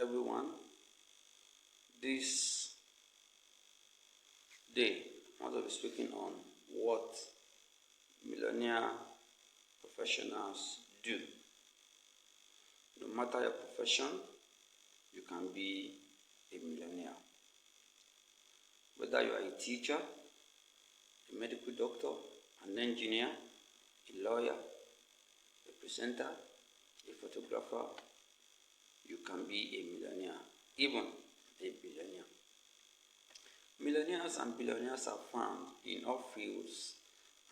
everyone. This day, I'm going to be speaking on what millionaire professionals do. No matter your profession, you can be a millionaire. Whether you are a teacher, a medical doctor, an engineer, a lawyer, a presenter, a photographer, you can be a millionaire, even a billionaire. Millionaires and billionaires are found in all fields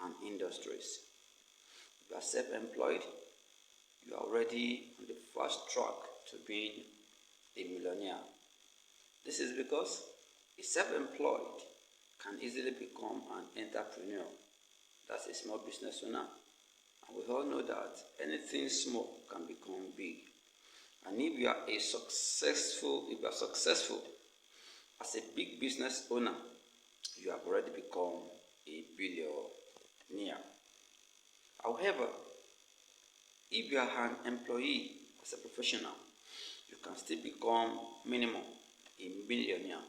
and industries. If you are self-employed, you are already on the fast track to being a millionaire. This is because a self-employed can easily become an entrepreneur. That's a small business owner. And we all know that anything small can become big. And if you are successful as a big business owner, you have already become a billionaire. However, if you are an employee as a professional, you can still become minimum a millionaire.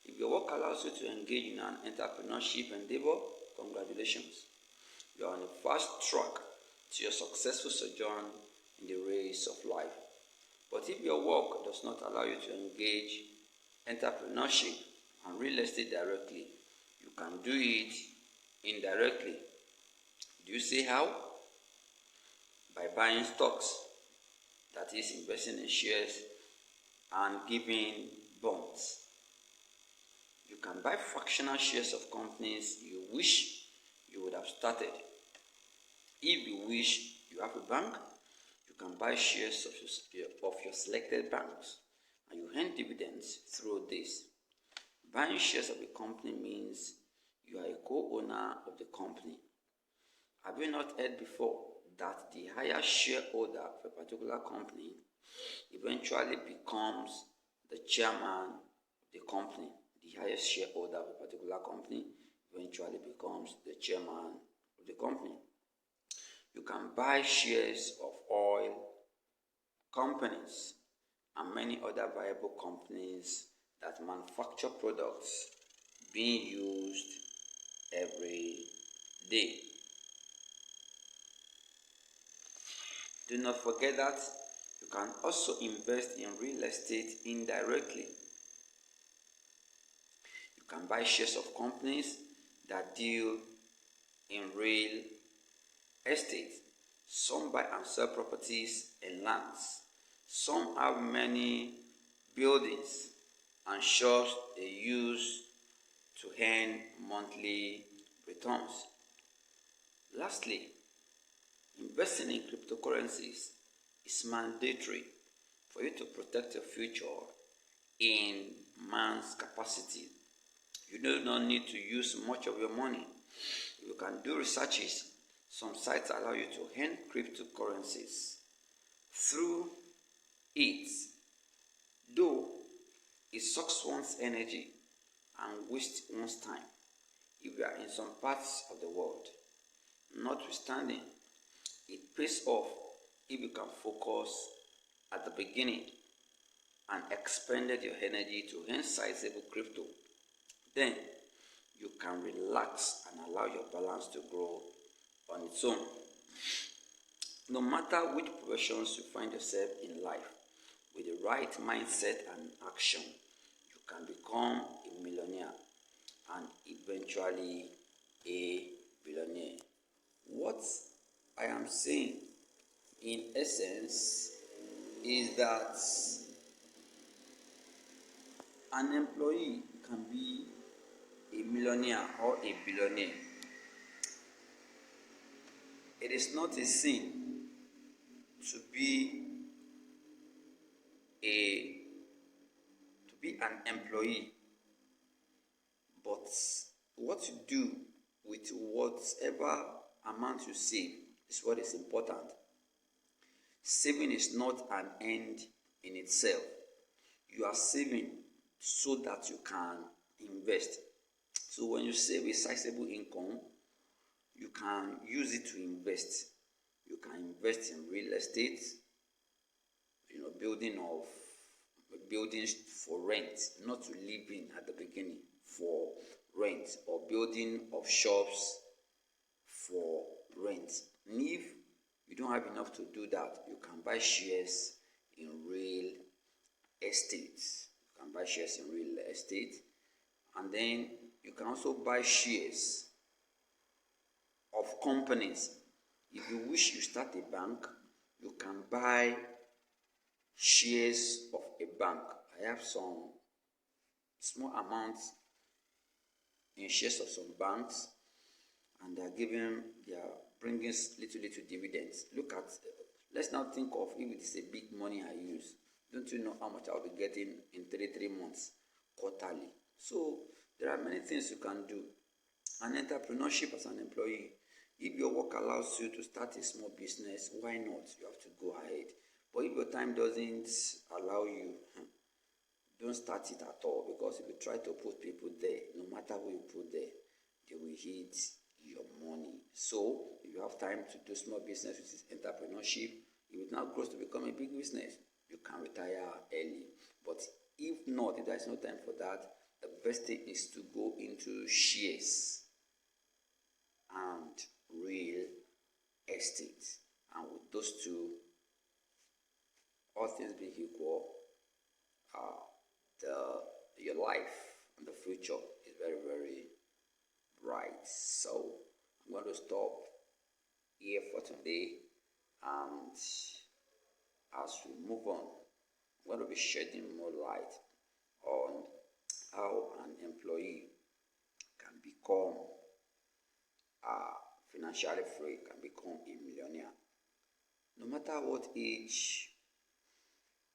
If your work allows you to engage in an entrepreneurship endeavor, congratulations. You are on a fast track to your successful sojourn in the race of life. But if your work does not allow you to engage entrepreneurship and real estate directly, you can do it indirectly. Do you see how? By buying stocks, that is investing in shares and giving bonds. You can buy fractional shares of companies you wish you would have started. If you wish you have a bank, you can buy shares of your selected banks and you earn dividends through this. Buying shares of a company means you are a co-owner of the company. Have you not heard before that the higher shareholder of a particular company eventually becomes the chairman of the company? The highest shareholder of a particular company eventually becomes the chairman of the company. You can buy shares of oil companies and many other viable companies that manufacture products being used every day. Do not forget that you can also invest in real estate indirectly. You can buy shares of companies that deal in real estate. Some buy and sell properties and lands. Some have many buildings and shops they use to earn monthly returns. Lastly, investing in cryptocurrencies is mandatory for you to protect your future in man's capacity. You do not need to use much of your money. You can do researches. Some sites allow you to earn cryptocurrencies through it, though it sucks one's energy and wastes one's time if you are in some parts of the world. Notwithstanding, it pays off if you can focus at the beginning and expended your energy to earn sizable crypto. Then you can relax and allow your balance to grow on its own. No matter which professions you find yourself in life, with the right mindset and action, you can become a millionaire and eventually a billionaire. What I am saying in essence is that an employee can be a millionaire or a billionaire. It is not a sin to be an employee, but what you do with whatever amount you save is what is important. Saving is not an end in itself. You are saving so that you can invest. So when you save a sizable income, you can use it to invest. You can invest in real estate, building of buildings for rent, not to live in at the beginning, for rent, or building of shops for rent. And if you don't have enough to do that, you can buy shares in real estate. You can buy shares in real estate, and then you can also buy shares of companies. If you wish you start a bank, you can buy shares of a bank. I have some small amounts in shares of some banks, and they are bringing little dividends. Let's now think of if it is a big money I use. Don't you know how much I'll be getting in 3 months, quarterly? So there are many things you can do. And entrepreneurship as an employee, if your work allows you to start a small business, why not? You have to go ahead. But if your time doesn't allow you, don't start it at all, because if you try to put people there, no matter who you put there, they will hit your money. So if you have time to do small business, which is entrepreneurship, if it now grows to become a big business, you can retire early. But if not, if there is no time for that, the best thing is to go into shares and real estate. And with those two, all things being equal, your life and the future is very, very bright. So I'm going to stop here for today, and as we move on, I'm going to be shedding more light on how an employee can become financially free, can become a millionaire. No matter what age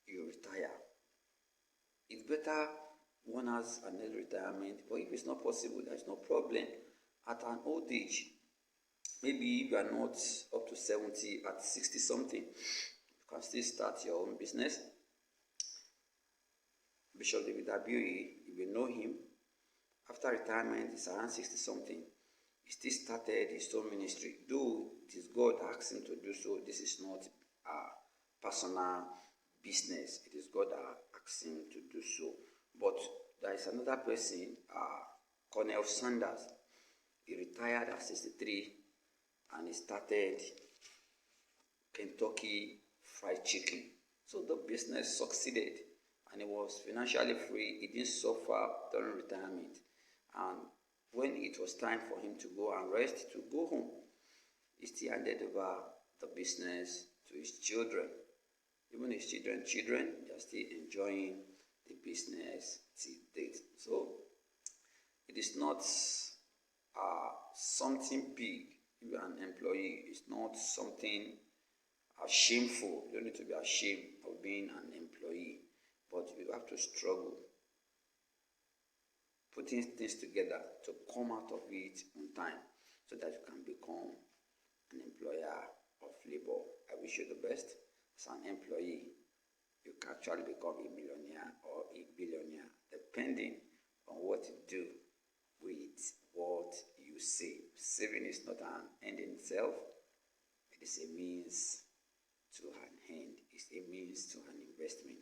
you retire, it's better one has an early retirement, but if it's not possible, there's no problem. At an old age, maybe if you are not up to 70, at 60 something, you can still start your own business. Bishop David Abiyoye, if you know him, after retirement, he's around 60 something. He still started his own ministry. Though it is God that asked him to do so, this is not a personal business. It is God that asked him to do so. But there is another person, Colonel Sanders. He retired at 63 and he started Kentucky Fried Chicken. So the business succeeded and he was financially free. He didn't suffer during retirement. And when it was time for him to go and rest, to go home, he still handed over the business to his children. Even his children, they are still enjoying the business till date. So it is not something big. If you are an employee, it's not something shameful. You don't need to be ashamed of being an employee, but you have to struggle, putting things together to come out of it on time, so that you can become an employer of labor. I wish you the best. As an employee, you can actually become a millionaire or a billionaire, depending on what you do with what you save. Saving is not an end in itself. It is a means to an end. It's a means to an investment.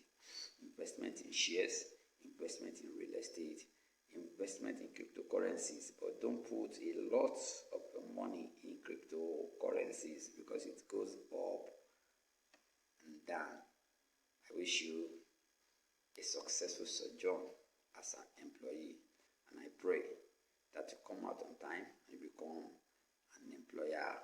Investment in shares, investment in real estate, investment in cryptocurrencies. But don't put a lot of your money in cryptocurrencies, because it goes up and down. I wish you a successful sojourn as an employee, and I pray that you come out on time and become an employer